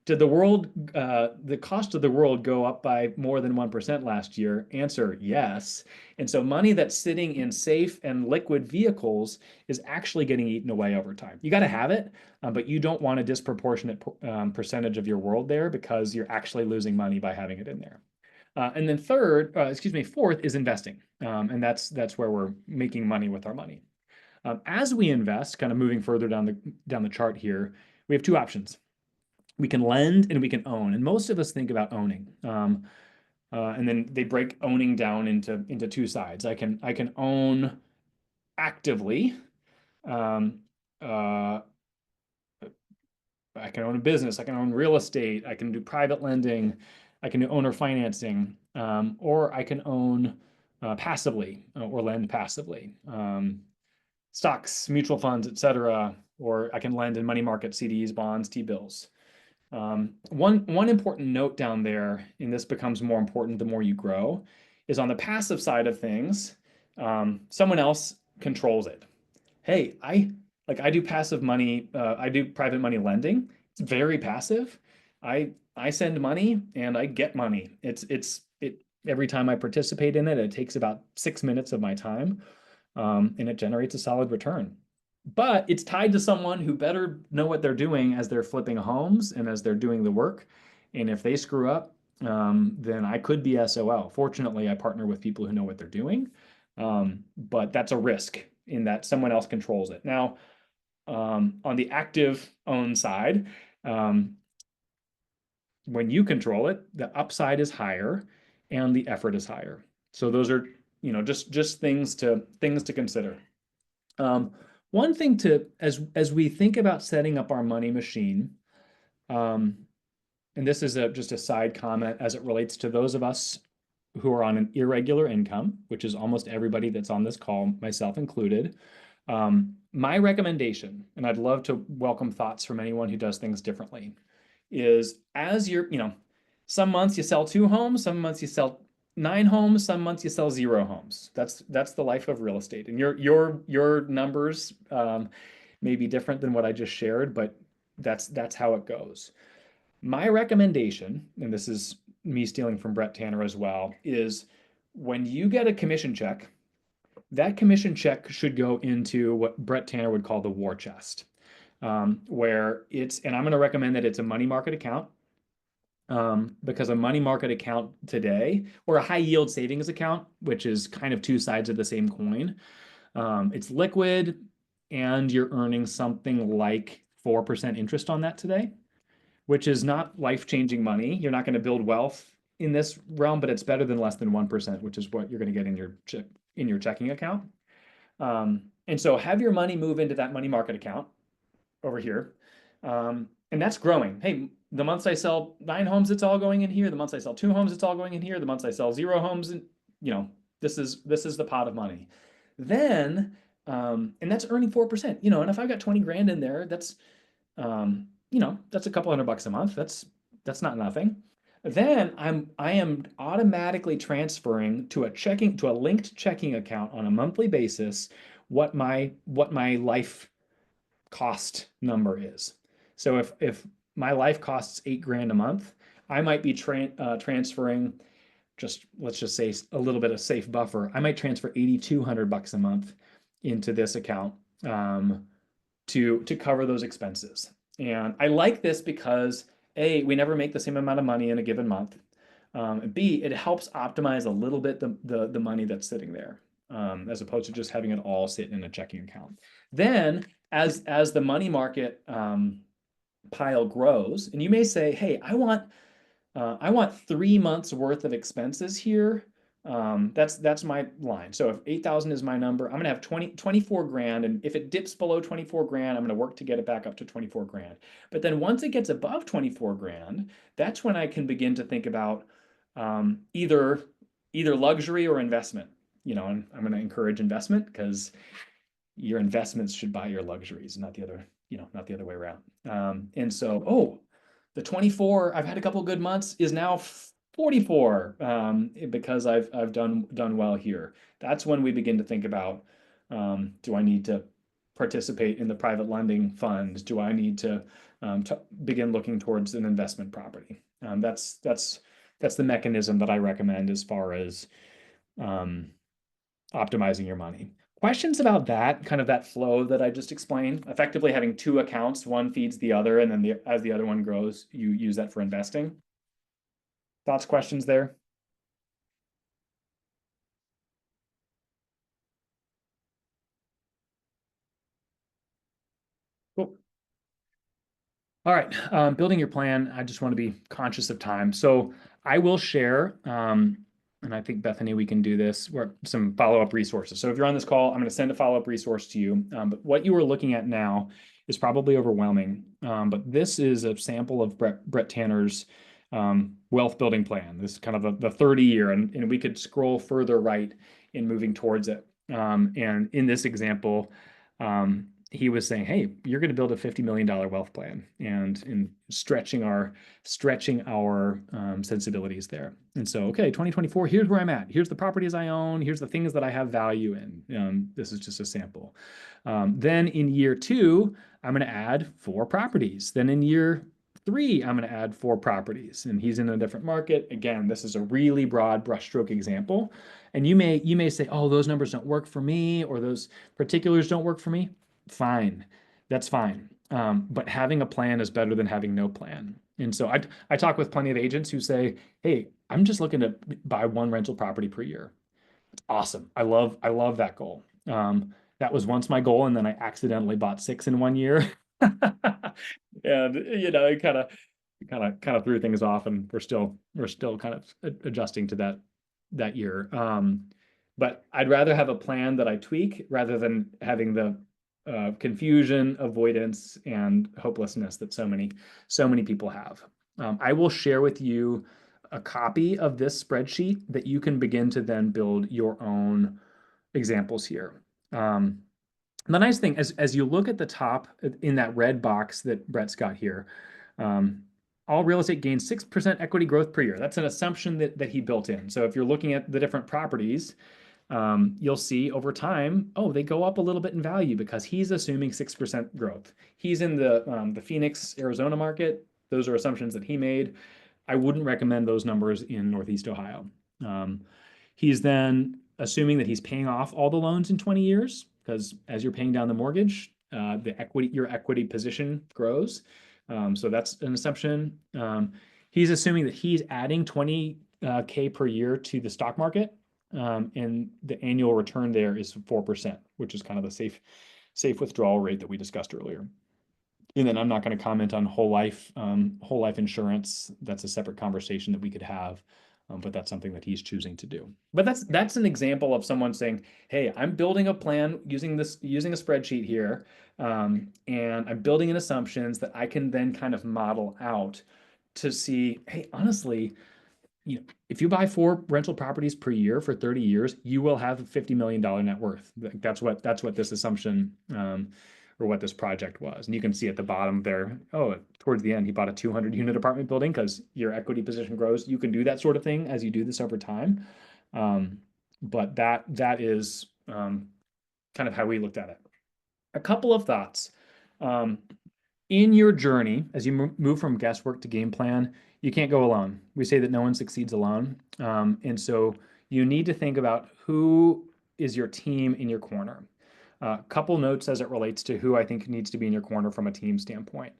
did the cost of the world go up by more than 1% last year? Answer, yes. And so money that's sitting in safe and liquid vehicles is actually getting eaten away over time. You got to have it, but you don't want a disproportionate percentage of your world there, because you're actually losing money by having it in there. And then fourth is investing. And that's where we're making money with our money. As we invest, kind of moving further down the chart here, we have two options. We can lend and we can own, and most of us think about owning. And then they break owning down into two sides. I can own actively. I can own a business, I can own real estate, I can do private lending, I can do owner financing, or I can own passively or lend passively. Stocks, mutual funds, etc. Or I can lend in money market CDs, bonds, T-bills. One important note down there, and this becomes more important the more you grow, is on the passive side of things, someone else controls it. Hey, I do passive money, I do private money lending. It's very passive. I send money and I get money. Every time I participate in it, it takes about 6 minutes of my time, and it generates a solid return. But it's tied to someone who better know what they're doing as they're flipping homes and as they're doing the work. And if they screw up, then I could be SOL. Fortunately, I partner with people who know what they're doing. But that's a risk in that someone else controls it. Now, on the active own side, when you control it, the upside is higher and the effort is higher. So those are, just things to consider. One thing as we think about setting up our money machine, and this is just a side comment as it relates to those of us who are on an irregular income, which is almost everybody that's on this call, myself included. My recommendation, and I'd love to welcome thoughts from anyone who does things differently, is as you're, some months you sell 2 homes, some months you sell 9 homes, some months you sell 0 homes. That's the life of real estate. And your numbers may be different than what I just shared, but that's how it goes. My recommendation, and this is me stealing from Brett Tanner as well, is when you get a commission check, that commission check should go into what Brett Tanner would call the war chest, where and I'm going to recommend that it's a money market account, because a money market account today, or a high yield savings account, which is kind of two sides of the same coin, it's liquid and you're earning something like 4% interest on that today, which is not life-changing money. You're not going to build wealth in this realm, but it's better than less than 1%, which is what you're going to get in your checking account. And so have your money move into that money market account over here. And that's growing. Hey, the months I sell 9 homes, it's all going in here. The months I sell 2 homes, it's all going in here. The months I sell 0 homes, and this is the pot of money. Then, and that's earning 4%, and if I've got 20 grand in there, that's, that's a couple $100 a month. That's not nothing. Then I am automatically transferring to a linked checking account on a monthly basis what my life cost number is. So if my life costs 8 grand a month, I might be transferring, let's just say a little bit of safe buffer. I might transfer $8,200 a month into this account to cover those expenses. And I like this because A, we never make the same amount of money in a given month. B, it helps optimize a little bit the money that's sitting there, as opposed to just having it all sit in a checking account. Then as the money market pile grows, and you may say, hey, I want 3 months worth of expenses here. That's my line. So if 8,000 is my number, I'm gonna have 24 grand. And if it dips below 24 grand, I'm gonna work to get it back up to 24 grand. But then once it gets above 24 grand, that's when I can begin to think about either luxury or investment. And I'm gonna encourage investment because your investments should buy your luxuries, not the other way around. And so, the 24, I've had a couple good months, is now 44, because I've done well here. That's when we begin to think about, do I need to participate in the private lending funds? Do I need to begin looking towards an investment property? That's the mechanism that I recommend as far as optimizing your money. Questions about that, kind of that flow that I just explained, effectively having 2 accounts, one feeds the other, and then as the other one grows, you use that for investing. Thoughts, questions there? All right, building your plan. I just want to be conscious of time. So I will share, and I think Bethany, we can do this, where some follow-up resources. So if you're on this call, I'm going to send a follow-up resource to you. But what you are looking at now is probably overwhelming. But this is a sample of Brett Tanner's wealth building plan. This is kind of the 30-year, and we could scroll further right in moving towards it. And in this example, he was saying, hey, you're going to build a $50 million wealth plan, and in stretching our sensibilities there. And so, okay, 2024, here's where I'm at. Here's the properties I own. Here's the things that I have value in. This is just a sample. Then in year 2, I'm going to add 4 properties. Then in year 3, I'm going to add 4 properties, and he's in a different market. Again, this is a really broad brushstroke example. And you may say, oh, those numbers don't work for me, or those particulars don't work for me. Fine, that's fine. But having a plan is better than having no plan. And so I talk with plenty of agents who say, hey, I'm just looking to buy 1 rental property per year. It's awesome. I love that goal. That was once my goal, and then I accidentally bought 6 in 1 year. And it kind of threw things off, and we're still kind of adjusting to that year. But I'd rather have a plan that I tweak rather than having the confusion, avoidance, and hopelessness that so many people have. I will share with you a copy of this spreadsheet that you can begin to then build your own examples here. The nice thing, as you look at the top in that red box that Brett's got here, all real estate gains 6% equity growth per year. That's an assumption that he built in. So if you're looking at the different properties, you'll see over time, oh, they go up a little bit in value because he's assuming 6% growth. He's in the Phoenix, Arizona market. Those are assumptions that he made. I wouldn't recommend those numbers in Northeast Ohio. He's then assuming that he's paying off all the loans in 20 years, because as you're paying down the mortgage, your equity position grows. So that's an assumption. He's assuming that he's adding 20K per year to the stock market. And the annual return there is 4%, which is kind of the safe withdrawal rate that we discussed earlier. And then I'm not going to comment on whole life insurance. That's a separate conversation that we could have, but that's something that he's choosing to do. But that's an example of someone saying, hey, I'm building a plan using a spreadsheet here, and I'm building in assumptions that I can then kind of model out to see, hey, honestly, if you buy 4 rental properties per year for 30 years, you will have a $50 million net worth. That's what this assumption or what this project was. And you can see at the bottom there, oh, towards the end, he bought a 200-unit apartment building because your equity position grows. You can do that sort of thing as you do this over time. But that is kind of how we looked at it. A couple of thoughts. In your journey, as you move from guesswork to game plan, you can't go alone. We say that no one succeeds alone. And so you need to think about who is your team in your corner. A couple notes as it relates to who I think needs to be in your corner from a team standpoint.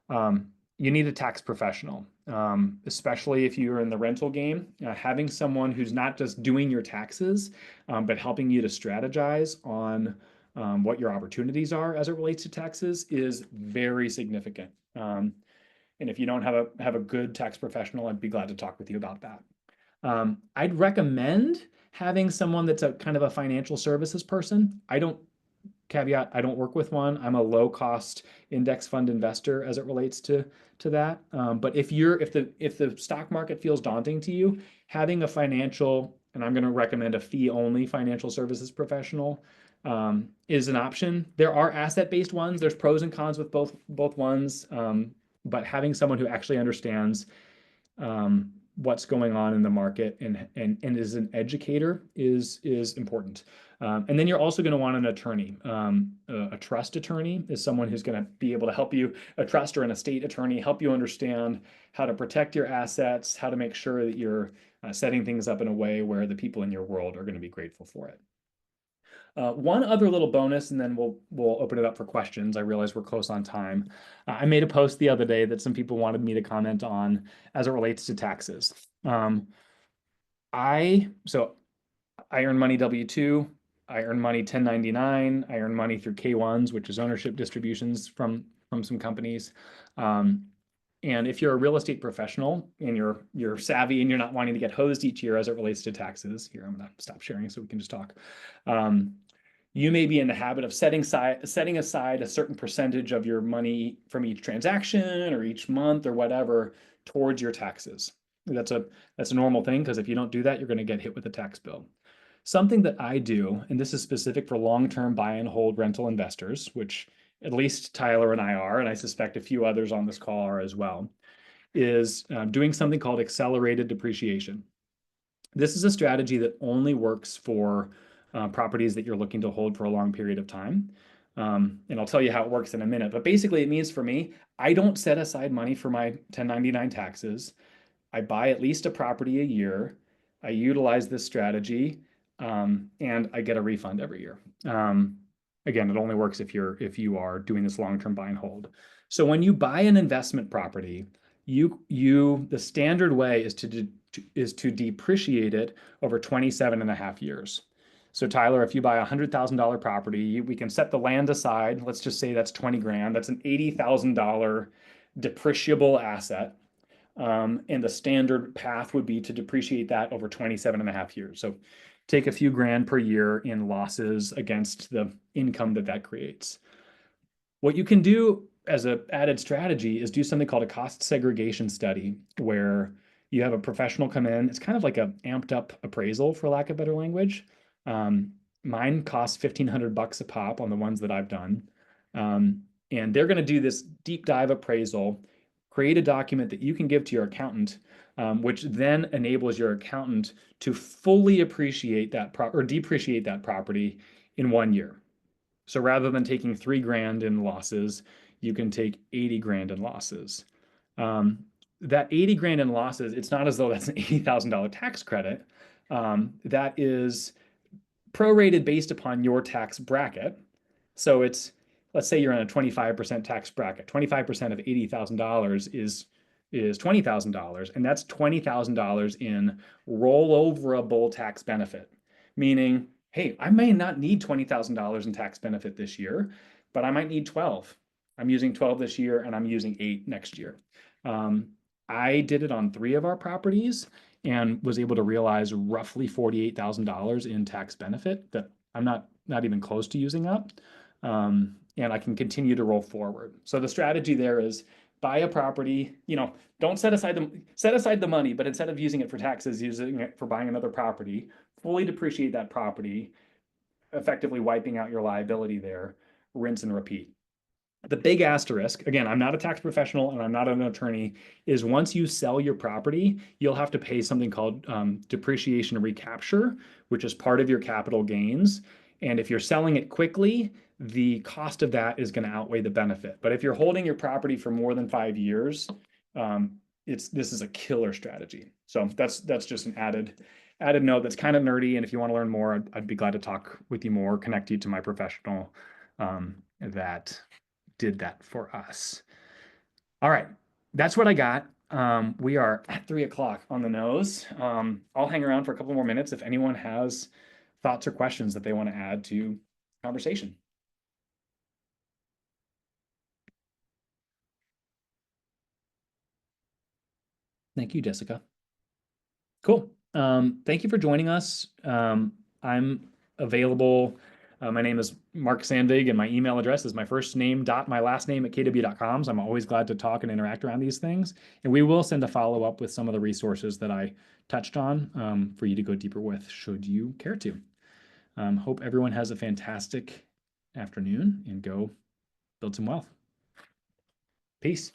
You need a tax professional, especially if you're in the rental game. Having someone who's not just doing your taxes, but helping you to strategize on what your opportunities are as it relates to taxes is very significant. And if you don't have a good tax professional, I'd be glad to talk with you about that. I'd recommend having someone that's a kind of a financial services person. I don't work with one. I'm a low cost index fund investor as it relates to that. But if the stock market feels daunting to you, having a financial, and I'm going to recommend a fee only financial services professional, is an option. There are asset-based ones. There's pros and cons with both ones. But having someone who actually understands what's going on in the market and is an educator is important. And then you're also going to want an attorney. A trust attorney is someone who's going to be able to help you, a trust or an estate attorney, help you understand how to protect your assets, how to make sure that you're setting things up in a way where the people in your world are going to be grateful for it. One other little bonus, and then we'll open it up for questions. I realize we're close on time. I made a post the other day that some people wanted me to comment on as it relates to taxes. I earn money W-2. I earn money 1099. I earn money through K-1s, which is ownership distributions from from some companies. And if you're a real estate professional and you're savvy and you're not wanting to get hosed each year as it relates to taxes, here, I'm gonna stop sharing so we can just talk. You may be in the habit of setting aside a certain percentage of your money from each transaction or each month or whatever towards your taxes. That's a normal thing, because if you don't do that, you're going to get hit with a tax bill. Something that I do, and this is specific for long-term buy and hold rental investors, which at least Tyler and I are, and I suspect a few others on this call are as well, is doing something called accelerated depreciation. This is a strategy that only works for properties that you're looking to hold for a long period of time. And I'll tell you how it works in a minute. But basically, it means for me, I don't set aside money for my 1099 taxes. I buy at least a property a year. I utilize this strategy, and I get a refund every year. Again, it only works if you are doing this long-term buy and hold. So when you buy an investment property, the standard way is to depreciate it over 27 and a half years. So Tyler, if you buy a $100,000 property, we can set the land aside. Let's just say that's 20 grand. That's an $80,000 depreciable asset. And the standard path would be to depreciate that over 27 and a half years. So take a few grand per year in losses against the income that creates. What you can do as an added strategy is do something called a cost segregation study, where you have a professional come in. It's kind of like an amped up appraisal, for lack of better language. Mine costs $1,500 a pop on the ones that I've done. And they're going to do this deep dive appraisal, create a document that you can give to your accountant, which then enables your accountant to fully appreciate that or depreciate that property in 1 year. So rather than taking 3 grand in losses, you can take 80 grand in losses. That 80 grand in losses, it's not as though that's an $80,000 tax credit. That is prorated based upon your tax bracket. So let's say you're in a 25% tax bracket. 25% of $80,000 is $20,000, and that's $20,000 in rolloverable tax benefit, meaning, hey, I may not need $20,000 in tax benefit this year, but I might need 12. I'm using 12 this year and I'm using 8 next year. I did it on 3 of our properties and was able to realize roughly $48,000 in tax benefit that I'm not even close to using up. And I can continue to roll forward. So the strategy there is buy a property, don't set aside the money, but instead of using it for taxes, using it for buying another property, fully depreciate that property, effectively wiping out your liability there, rinse and repeat. The big asterisk, again, I'm not a tax professional and I'm not an attorney, is once you sell your property, you'll have to pay something called depreciation recapture, which is part of your capital gains. And if you're selling it quickly, the cost of that is going to outweigh the benefit. But if you're holding your property for more than 5 years, this is a killer strategy. So that's just an added note that's kind of nerdy. And if you want to learn more, I'd be glad to talk with you more, connect you to my professional that did that for us. All right, that's what I got. We are at 3 o'clock on the nose. I'll hang around for a couple more minutes if anyone has thoughts or questions that they want to add to conversation. Thank you, Jessica. Cool. Thank you for joining us. I'm available. My name is Mark Sandvig, and my email address is my first name dot my last name at kw.com. So I'm always glad to talk and interact around these things. And we will send a follow-up with some of the resources that I touched on for you to go deeper with, should you care to. Hope everyone has a fantastic afternoon and go build some wealth. Peace.